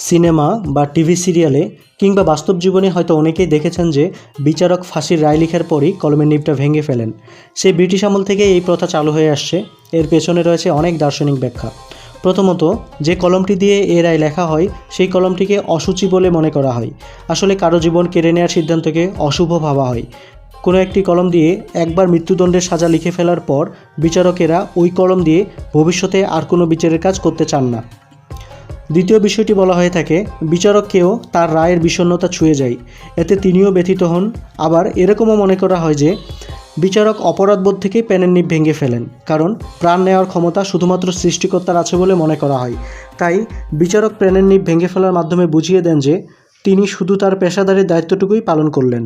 Cinema বা TV সিরিয়ালে কিংবা বাস্তব জীবনে হয়তো অনেকেই দেখেছেন যে বিচারক ফাঁসির রায় লেখার পরই কলমের নিবটা ভেঙে ফেলেন। সেই ব্রিটিশ আমল থেকে এই প্রথা চালু হয়ে আসছে। এর পেছনে রয়েছে অনেক দার্শনিক ব্যাখ্যা। প্রথমত, যে কলমটি দিয়ে এ রায় লেখা হয় সেই কলমটিকে অশুচি বলে মনে করা হয়। আসলে কারো জীবন কেড়ে নেওয়ার সিদ্ধান্তকে অশুভ ভাবা হয়। কোনো একটি কলম দিয়ে একবার মৃত্যুদণ্ডের সাজা লিখে ফেলার পর বিচারকেরা ওই কলম দিয়ে ভবিষ্যতে আর কোনো বিচারের কাজ করতে চান না। দ্বিতীয় বিষয়টি বলা হয়ে থাকে, বিচারককেও তার রায়ের বিষণ্ণতা ছুঁয়ে যায়, এতে তিনিও ব্যথিত হন। আবার এরকমও মনে করা হয় যে বিচারক অপরাধবোধ থেকে পেনের নিব ভেঙে ফেলেন, কারণ প্রাণ নেওয়ার ক্ষমতা শুধুমাত্র সৃষ্টিকর্তার আছে বলে মনে করা হয়। তাই বিচারক পেনের নিব ভেঙে ফেলার মাধ্যমে বুঝিয়ে দেন যে তিনি শুধু তার পেশাদারি দায়িত্বটুকুই পালন করলেন।